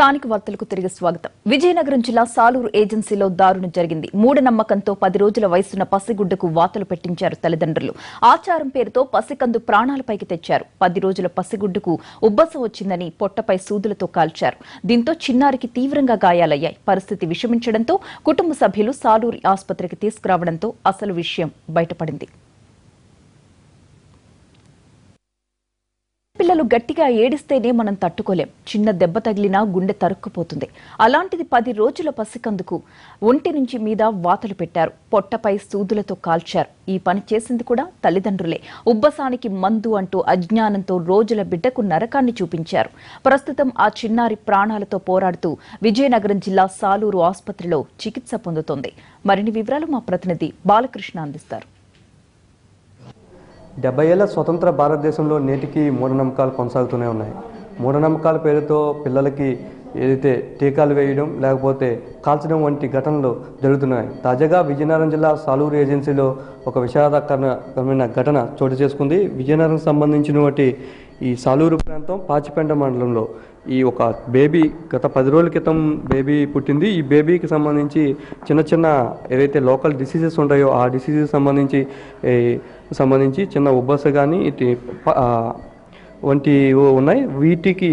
స్థానిక వార్తలకు తిరిగి స్వాగతం. విజయనగరం జిల్లా సాలూరు ఏజెన్సీలో దారుణం జరిగింది. మూఢనమ్మకంతో 10 రోజుల వయసున్న పసిగుడ్డకు వాతలు పెట్టించారు తల్లిదండ్రులు. ఆచారం పేరుతో పసికందు ప్రాణాలపైకి తెచ్చారు. 10 రోజుల పసిగుడ్డుకు ఉబ్బసం వచ్చిందని పొట్టపై సూదులతో కాల్చారు. దీంతో చిన్నారికి తీవ్రంగా గాయాలయ్యాయి. పరిస్థితి విషమించడంతో కుటుంబ సభ్యులు సాలూరు ఆసుపత్రికి తీసుకురావడంతో అసలు విషయం బయటపడింది. పిల్లలు గట్టిగా ఏడిస్తేనే మనం తట్టుకోలేం. చిన్న దెబ్బ తగిలినా గుండె తరుక్కుపోతుంది. అలాంటిది 10 రోజుల పసికందుకు ఒంటి నుంచి మీద వాతలు పెట్టారు. పొట్టపై సూదులతో కాల్చారు. ఈ పని చేసింది కూడా తల్లిదండ్రులే. ఉబ్బసానికి మందు అంటూ అజ్ఞానంతో రోజుల బిడ్డకు నరకాన్ని చూపించారు. ప్రస్తుతం ఆ చిన్నారి ప్రాణాలతో పోరాడుతూ విజయనగరం జిల్లా సాలూరు ఆసుపత్రిలో చికిత్స పొందుతోంది. మరిన్ని వివరాలు మా ప్రతినిధి బాలకృష్ణ అందిస్తారు. 70 ఏళ్ల స్వతంత్ర భారతదేశంలో నేటికి మూఢనమ్మకాలు కొనసాగుతూనే ఉన్నాయి. మూఢనమ్మకాల పేరుతో పిల్లలకి ఏదైతే టీకాలు వేయడం లేకపోతే కాల్చడం వంటి ఘటనలు జరుగుతున్నాయి. తాజాగా విజయనగరం జిల్లా సాలూరు ఏజెన్సీలో ఒక విషాదకరమైన ఘటన చోటు చేసుకుంది. విజయనగరం సంబంధించినటువంటి ఈ సాలూరు ప్రాంతం పాచిపెంట మండలంలో ఈ ఒక బేబీ గత 10 రోజుల క్రితం బేబీ పుట్టింది. ఈ బేబీకి సంబంధించి చిన్న ఏవైతే లోకల్ డిసీజెస్ ఉంటాయో ఆ డిసీజెస్ సంబంధించి చిన్న ఉబ్బస కానీ వంటి ఉన్నాయి. వీటికి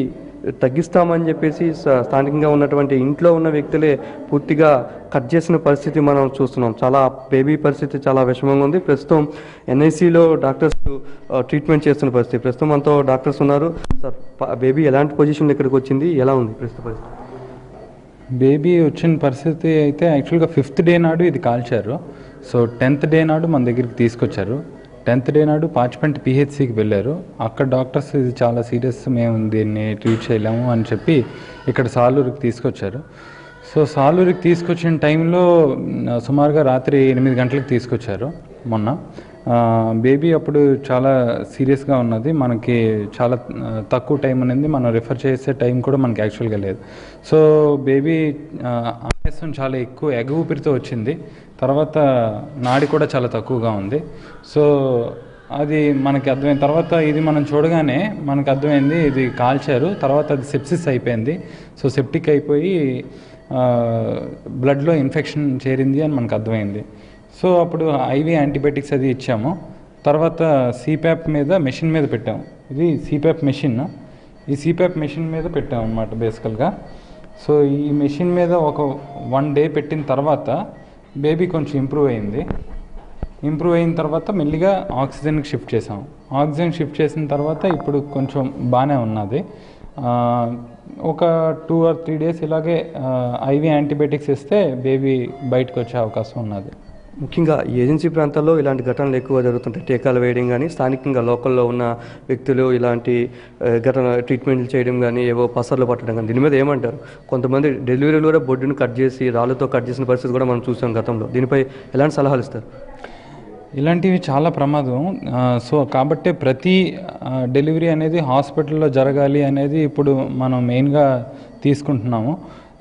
తగ్గిస్తామని చెప్పేసి స్థానికంగా ఉన్నటువంటి ఇంట్లో ఉన్న వ్యక్తులే పూర్తిగా కట్ చేసిన పరిస్థితి మనం చూస్తున్నాం. చాలా బేబీ పరిస్థితి చాలా విషమంగా ఉంది. ప్రస్తుతం ఎన్ఐసిలో డాక్టర్స్ ట్రీట్మెంట్ చేస్తున్న పరిస్థితి. ప్రస్తుతం మనతో డాక్టర్స్ ఉన్నారు. సార్, బేబీ ఎలాంటి పొజిషన్లో ఇక్కడికి వచ్చింది, ఎలా ఉంది ప్రస్తుత పరిస్థితి? బేబీ వచ్చిన పరిస్థితి అయితే యాక్చువల్గా 5th డే నాడు ఇది కాల్చారు. సో 10th డే నాడు మన దగ్గరికి తీసుకొచ్చారు. 10th డే నాడు పాచిపెంట పిహెచ్సికి వెళ్ళారు. అక్కడ డాక్టర్స్ ఇది చాలా సీరియస్, మేము దీన్ని ట్రీట్ చేయలేము అని చెప్పి ఇక్కడ సాలూరుకి తీసుకొచ్చారు. సో సాలూరుకి తీసుకొచ్చిన టైంలో సుమారుగా రాత్రి 8 గంటలకు తీసుకొచ్చారు మొన్న. బేబీ అప్పుడు చాలా సీరియస్గా ఉన్నది. మనకి చాలా తక్కువ టైం అనేది, మనం రిఫర్ చేసే టైం కూడా మనకి యాక్చువల్గా లేదు. సో బేబీ ఆయాసం చాలా ఎక్కువ ఎగ ఊపిరితో వచ్చింది. తర్వాత నాడి కూడా చాలా తక్కువగా ఉంది. సో అది మనకి అర్థమైన తర్వాత ఇది మనం చూడగానే మనకు అర్థమైంది ఇది కాల్చారు. తర్వాత అది సెప్సిస్ అయిపోయింది. సో సెప్టిక్ అయిపోయి బ్లడ్లో ఇన్ఫెక్షన్ చేరింది అని మనకు అర్థమైంది. సో అప్పుడు ఐవీ యాంటీబయాటిక్స్ అది ఇచ్చాము. తర్వాత సిప్యాప్ మీద మెషిన్ మీద పెట్టాము. ఇది సిప్యాప్ మెషిన్. ఈ సిప్యాప్ మెషిన్ మీద పెట్టాము అన్నమాట బేసికల్గా. సో ఈ మెషిన్ మీద ఒక 1 డే పెట్టిన తర్వాత బేబీ కొంచెం ఇంప్రూవ్ అయింది. ఇంప్రూవ్ అయిన తర్వాత మెల్లిగా ఆక్సిజన్కి షిఫ్ట్ చేసాము. ఆక్సిజన్ షిఫ్ట్ చేసిన తర్వాత ఇప్పుడు కొంచెం బాగానే ఉన్నది. ఒక 2 or 3 days ఇలాగే ఐవీ యాంటీబయాటిక్స్ ఇస్తే బేబీ బయటకు వచ్చే అవకాశం ఉన్నది. ముఖ్యంగా ఏజెన్సీ ప్రాంతాల్లో ఇలాంటి ఘటనలు ఎక్కువ జరుగుతుంటాయి. టీకాలు వేయడం కానీ, స్థానికంగా లోకల్లో ఉన్న వ్యక్తులు ఇలాంటి ఘటన ట్రీట్మెంట్లు చేయడం కానీ, ఏవో పసర్లు పట్టడం కానీ, దీని మీద ఏమంటారు? కొంతమంది డెలివరీలు కూడా బొడ్డును కట్ చేసి రాళ్ళతో కట్ చేసిన పరిస్థితి కూడా మనం చూసాం గతంలో. దీనిపై ఎలాంటి సలహాలు ఇస్తారు? ఇలాంటివి చాలా ప్రమాదం. సో కాబట్టి ప్రతి డెలివరీ అనేది హాస్పిటల్లో జరగాలి అనేది ఇప్పుడు మనం మెయిన్గా తీసుకుంటున్నాము.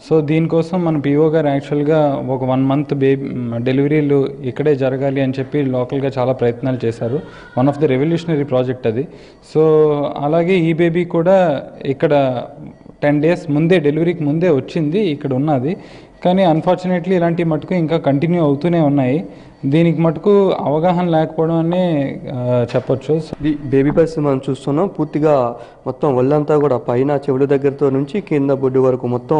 సో దీనికోసం మన పిఓ గారు యాక్చువల్గా ఒక 1 month బేబీ డెలివరీలు ఇక్కడే జరగాలి అని చెప్పి లోకల్గా చాలా ప్రయత్నాలు చేశారు. One of the revolutionary project అది. సో అలాగే ఈ బేబీ కూడా ఇక్కడ 10 days ముందే, డెలివరీకి ముందే వచ్చింది, ఇక్కడ ఉన్నది. కానీ అన్ఫార్చునేట్లీ ఇలాంటి మటుకు ఇంకా కంటిన్యూ అవుతూనే ఉన్నాయి. దీనికి మటుకు అవగాహన లేకపోవడం అనే చెప్పొచ్చు. ఇది బేబీ పరిస్థితి మనం చూస్తున్నాం. పూర్తిగా మొత్తం ఒళ్ళంతా కూడా పైన చెవుల దగ్గరతో నుంచి కింద బొడ్డు వరకు మొత్తం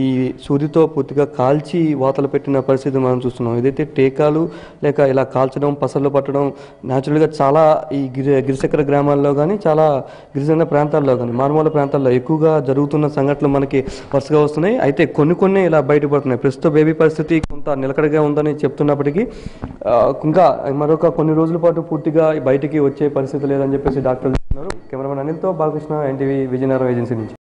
ఈ సూదితో పూర్తిగా కాల్చి వాతలు పెట్టిన పరిస్థితి మనం చూస్తున్నాం. ఏదైతే టీకాలు లేక ఇలా కాల్చడం, పసర్లు పట్టడం న్యాచురల్గా చాలా ఈ గిరిశకర గ్రామాల్లో కానీ, చాలా గిరిజన ప్రాంతాల్లో కానీ, మారుమూల ప్రాంతాల్లో ఎక్కువగా జరుగుతున్న సంఘటనలు మనకి వరుసగా వస్తున్నాయి. అయితే కొన్ని ఇలా బయటపడుతున్నాయి. ప్రస్తుత బేబీ పరిస్థితి కొంత నిలకడగా ఉందని చెప్తున్నప్పటికీ ఇంకా మరొక కొన్ని రోజుల పాటు పూర్తిగా బయటికి వచ్చే పరిస్థితి లేదని చెప్పేసి డాక్టర్లు చెప్తున్నారు. కెమెరామెన్ అనిల్తో బాలకృష్ణ, ఎన్టీవీ విజయనగరం ఏజెన్సీ నుంచి.